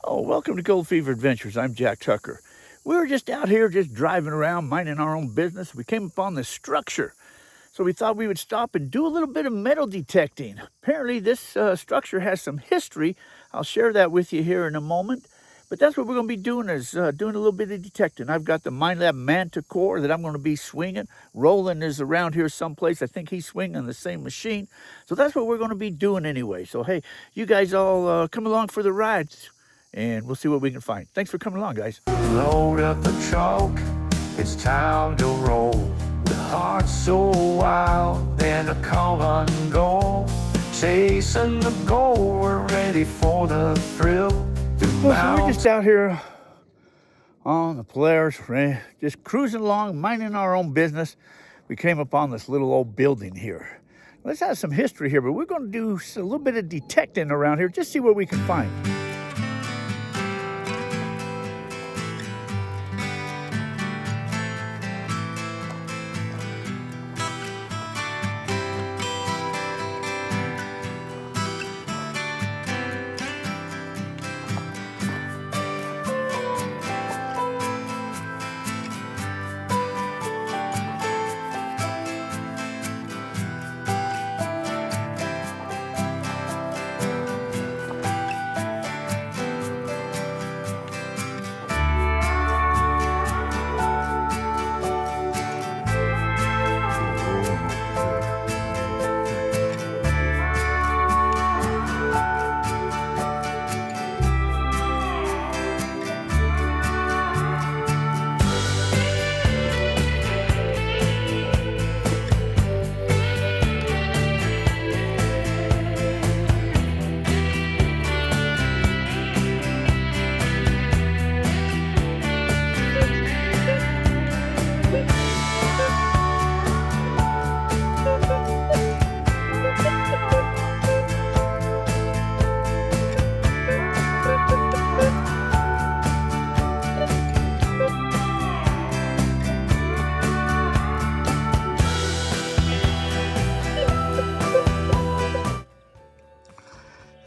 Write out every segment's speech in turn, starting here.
Oh, welcome to Gold Fever Adventures. I'm Jack Tucker. We were just out here, just driving around, minding our own business. We came upon this structure, so we thought we would stop and do a little bit of metal detecting. Apparently, this structure has some history. I'll share that with you here in a moment. But that's what we're going to be doing is doing a little bit of detecting. I've got the MindLab Manticore that I'm going to be swinging. Roland is around here someplace. I think he's swinging the same machine. So that's what we're going to be doing anyway. So, hey, you guys all come along for the ride, and we'll see what we can find. Thanks for coming along, guys. Load up the chalk, it's time to roll. The heart's so wild and a common goal. Chasing the goal, we're ready for the thrill. Well, so we're just out here on the Polaris, just cruising along, minding our own business. We came upon this little old building here. Let's have some history here, but we're going to do a little bit of detecting around here, just see what we can find.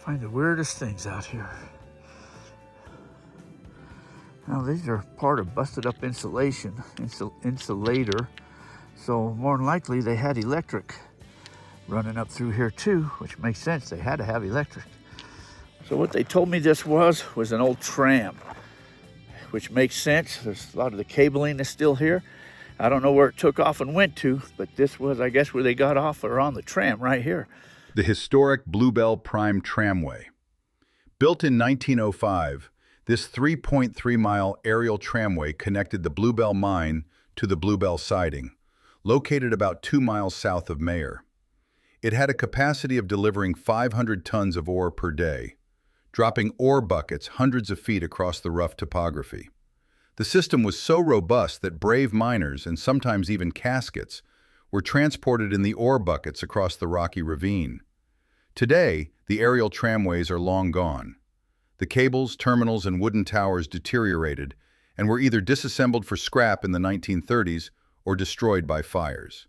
Find the weirdest things out here. Now these are part of busted up insulator. So more than likely they had electric running up through here too, which makes sense. They had to have electric. So what they told me this was an old tram, which makes sense. There's a lot of the cabling is still here. I don't know where it took off and went to, but this was, I guess, where they got off or on the tram right here. The historic Bluebell Prime Tramway. Built in 1905, this 3.3-mile aerial tramway connected the Bluebell mine to the Bluebell siding, located about 2 miles south of Mayer. It had a capacity of delivering 500 tons of ore per day, dropping ore buckets hundreds of feet across the rough topography. The system was so robust that brave miners, and sometimes even caskets, were transported in the ore buckets across the rocky ravine. Today, the aerial tramways are long gone. The cables, terminals, and wooden towers deteriorated and were either disassembled for scrap in the 1930s or destroyed by fires.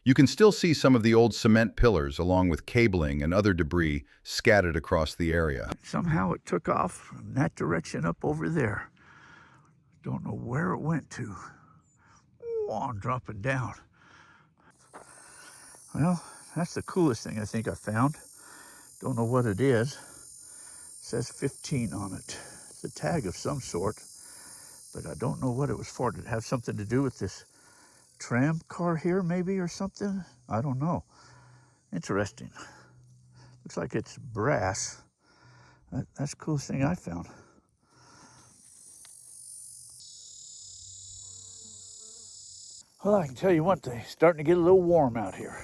You can still see some of the old cement pillars along with cabling and other debris scattered across the area. Somehow it took off from that direction up over there. Don't know where it went to. Oh, I'm dropping down. Well, that's the coolest thing I think I found. Don't know what it is. It says 15 on it. It's a tag of some sort, but I don't know what it was for. Did it have something to do with this tram car here maybe or something? I don't know. Interesting. Looks like it's brass. That's the coolest thing I found. Well, I can tell you what, they're starting to get a little warm out here.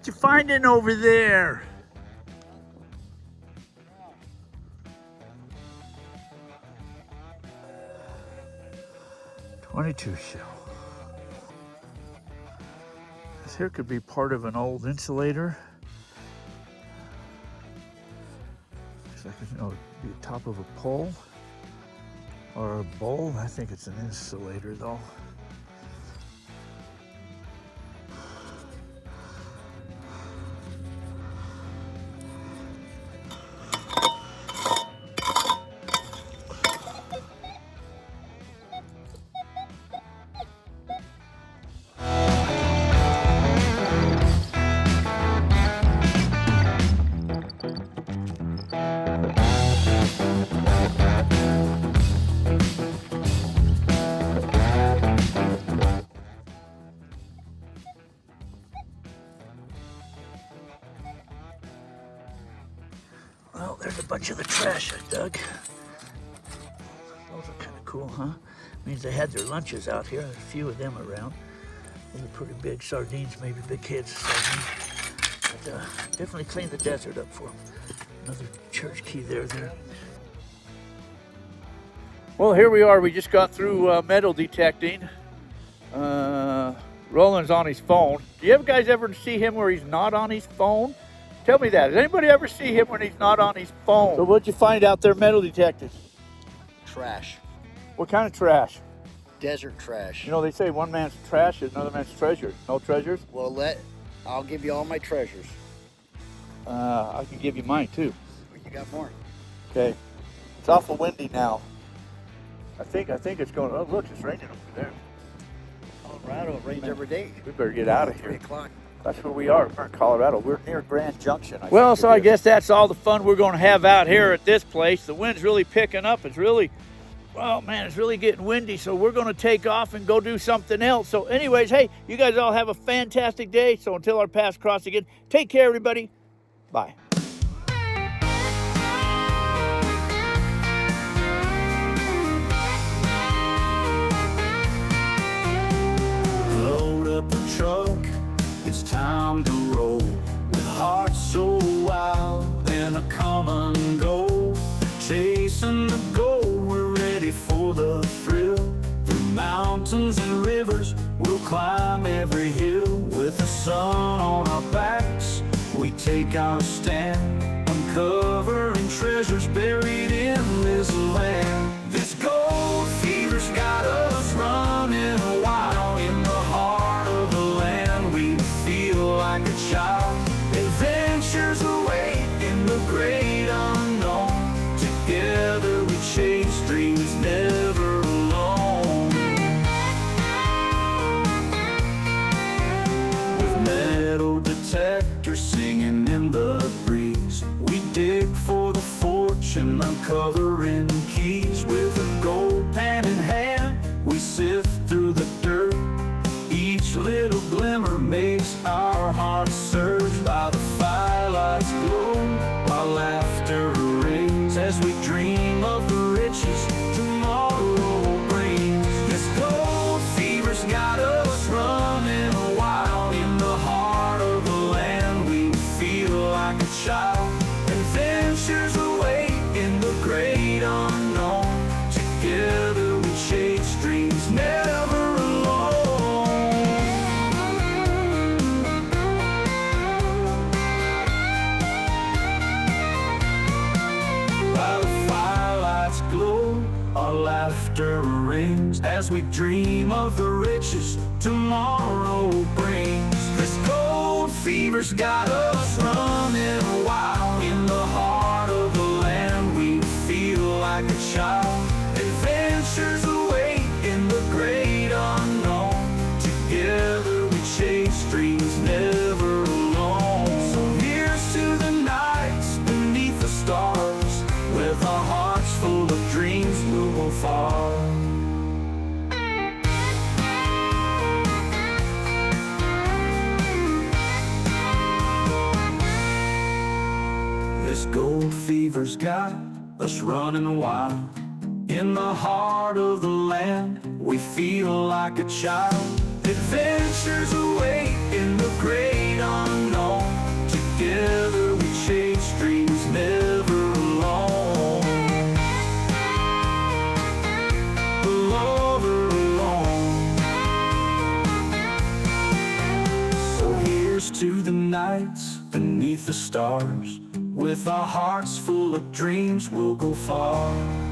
What you finding over there? .22 shell. This here could be part of an old insulator. Looks like it's, it'd be the top of a pole or a bowl. I think it's an insulator though. Well, there's a bunch of the trash I dug. Those are kind of cool, huh? Means they had their lunches out here. There's a few of them around. Those are pretty big sardines, maybe big kids sardines. But definitely cleaned the desert up for them. Another church key there. Well, here we are. We just got through metal detecting. Roland's on his phone. Do you guys ever see him where he's not on his phone? Tell me that. Does anybody ever see him when he's not on his phone? So what'd you find out there, metal detectors? Trash. What kind of trash? Desert trash. You know, they say one man's trash is another man's treasure. No treasures? Well, I'll give you all my treasures. I can give you mine too. You got more. Okay. It's awful windy now. I think it's going, oh look, it's raining over there. Colorado, it rains every day. We better get out of 3 here. o'clock. That's where we are. We're in Colorado. We're near Grand Junction. Well, so I guess that's all the fun we're going to have out here at this place. The wind's really picking up. It's really, well, man, it's really getting windy. So we're going to take off and go do something else. So anyways, hey, you guys all have a fantastic day. So until our paths cross again, take care, everybody. Bye. Load up the truck, it's time to roll. With hearts so wild and a common goal. Chasing the goal, we're ready for the thrill. Through mountains and rivers, we'll climb every hill. With the sun on our backs, we take our stand. Uncovering treasures buried in this land. This gold fever's got us running wild. In the heart of the land, we feel like a child. Adventures await in the great unknown. Together we chase dreams, never alone. With metal detectors singing in the breeze, we dig for the fortune, uncovering keys. With a gold pan in hand, we sift through the dirt. Each little glimmer makes our hearts surge. By the firelight's glow, our laughter rings as we dream of the riches tomorrow brings. This gold fever's got us running wild. In the heart of the land, we feel like a child. Adventures await in the great unknown. Together we chase dreams, never alone. While the firelight's glow, our laughter rings as we dream of the riches tomorrow brings. This gold fever's got us running wild. In the heart of the land, we feel like a child. Adventures await in the great unknown. Together we chase dreams, never alone. So here's to the nights beneath the stars. With our hearts full of dreams, we'll go far. This gold fever's got us running wild. In the heart of the land, we feel like a child. Adventures await in the great unknown. beneath the stars. With our hearts full of dreams, we'll go far.